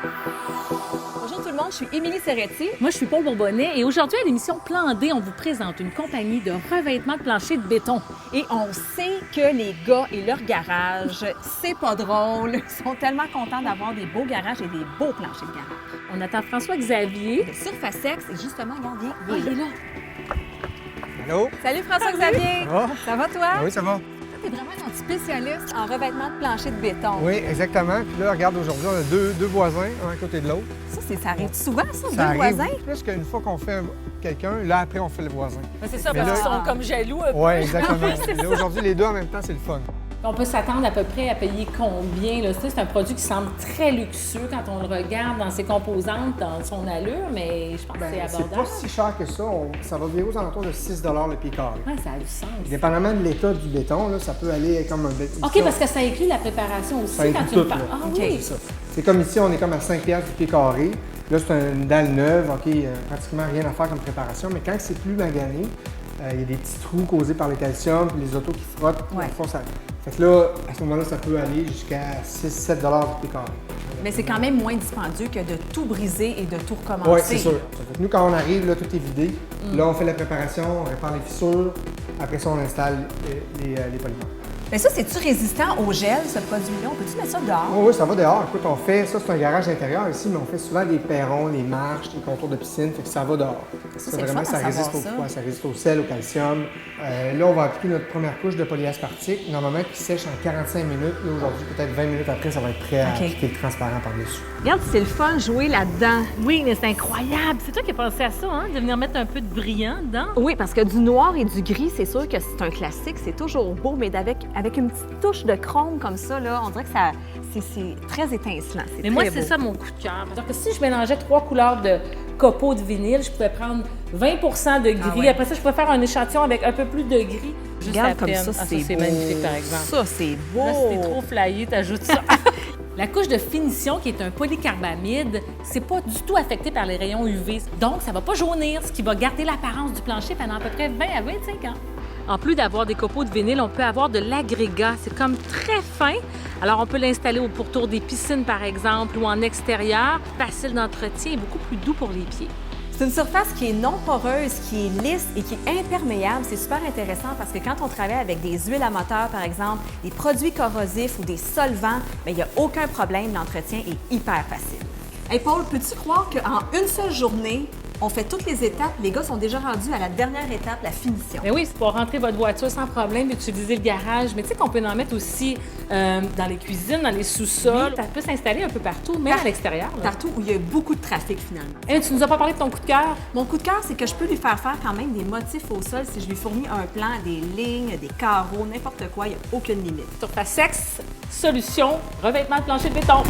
Bonjour tout le monde, je suis Émilie Serretti. Moi, je suis Paul Bourbonnais et aujourd'hui, à l'émission Plan D, on vous présente une compagnie de revêtement de plancher de béton. Et on sait que les gars et leur garage, c'est pas drôle. Ils sont tellement contents d'avoir des beaux garages et des beaux planchers de garage. On attend François-Xavier. De Surfacex, et justement, regardez, Il est là. Allô? Salut François-Xavier! Ça va? Ça va toi? Oui, ça va. Tu es vraiment notre spécialiste en revêtement de plancher de béton. Oui, exactement. Puis là, regarde, aujourd'hui, on a deux voisins, un à côté de l'autre. Ça arrive souvent, ça, Ça deux arrive voisins? plus qu'une fois qu'on fait quelqu'un, là, après, on fait le voisin. Ben, c'est ça, Mais parce qu'ils là- sont comme jaloux un peu. Oui, exactement. Là, aujourd'hui, les deux en même temps, c'est le fun. On peut s'attendre à peu près à payer combien? Là? C'est un produit qui semble très luxueux quand on le regarde dans ses composantes, dans son allure, mais je pense que c'est Ben, c'est abordable. pas si cher que ça. Ça va virer aux alentours de 6 le pied carré. Ouais, ça a du sens. Dépendamment de l'état du béton, là, ça peut aller comme un béton. OK, parce que ça inclut la préparation aussi Ça quand inclut tu me tout, parles. là. Ah OK. oui! C'est ça. C'est comme ici, on est comme à 5 du pied carré. Là, c'est une dalle neuve, OK, pratiquement rien à faire comme préparation. Mais quand c'est plus magané, il y a des petits trous causés par le calcium, puis les autos qui frottent. Ouais. Dans le fond, ça... Fait que là, à ce moment-là, ça peut aller jusqu'à 6-7 du pied carré. Mais c'est quand même moins dispendieux que de tout briser et de tout recommencer. Oui, c'est sûr. Ça fait que nous, quand on arrive, là, tout est vidé. Là, on fait la préparation, on répare les fissures. Après ça, on installe les polymères. Mais ça, c'est-tu résistant au gel, ce produit-là? On peut-tu mettre ça dehors? Oui, ça va dehors. Écoute, on fait, ça c'est un garage intérieur ici, mais on fait souvent les perrons, les marches, les contours de piscine, fait que ça va dehors. Ça, Ça, c'est le vraiment, fun à ça résiste savoir au ça. froid, ça résiste au sel, au calcium. Là, on va appliquer notre première couche de polyaspartique, normalement qui sèche en 45 minutes. Là, aujourd'hui, peut-être 20 minutes après, ça va être prêt à OK. appliquer le transparent par-dessus. Regarde, c'est le fun jouer là-dedans. Oui, mais c'est incroyable! C'est toi qui as pensé à ça, hein? De venir mettre un peu de brillant dedans? Oui, parce que du noir et du gris, c'est sûr que c'est un classique, c'est toujours beau, mais avec une petite touche de chrome comme ça, là, on dirait que ça, c'est très étincelant. C'est Mais moi, très c'est beau. ça mon coup de cœur. C'est-à-dire que si je mélangeais 3 couleurs de copeaux de vinyle, je pouvais prendre 20 de gris. Ah ouais. Après ça, je pouvais faire un échantillon avec un peu plus de gris. Juste Regarde à comme peine. ça, Ah, c'est c'est beau. magnifique, par exemple. Ça, c'est beau. Là, si t'es trop flyé, t'ajoutes ça. La couche de finition, qui est un polycarbamide, c'est pas du tout affecté par les rayons UV. Donc, ça va pas jaunir, ce qui va garder l'apparence du plancher pendant à peu près 20 à 25 ans. En plus d'avoir des copeaux de vinyle, on peut avoir de l'agrégat. C'est comme très fin. Alors, on peut l'installer au pourtour des piscines, par exemple, ou en extérieur. Facile d'entretien et beaucoup plus doux pour les pieds. C'est une surface qui est non poreuse, qui est lisse et qui est imperméable. C'est super intéressant parce que quand on travaille avec des huiles à moteur, par exemple, des produits corrosifs ou des solvants, bien, il n'y a aucun problème. L'entretien est hyper facile. Hey Paul, peux-tu croire qu'en une seule journée, on fait toutes les étapes? Les gars sont déjà rendus à la dernière étape, la finition. Mais oui, c'est pour rentrer votre voiture sans problème, utiliser le garage. Mais tu sais qu'on peut en mettre aussi dans les cuisines, dans les sous-sols. Ça peut s'installer un peu partout, même à l'extérieur. là. Partout où il y a beaucoup de trafic, finalement. Hey, tu nous as pas parlé de ton coup de cœur? Mon coup de cœur, c'est que je peux lui faire quand même des motifs au sol si je lui fournis un plan, des lignes, des carreaux, n'importe quoi, il n'y a aucune limite. Surfacex, solution, revêtement de plancher de béton.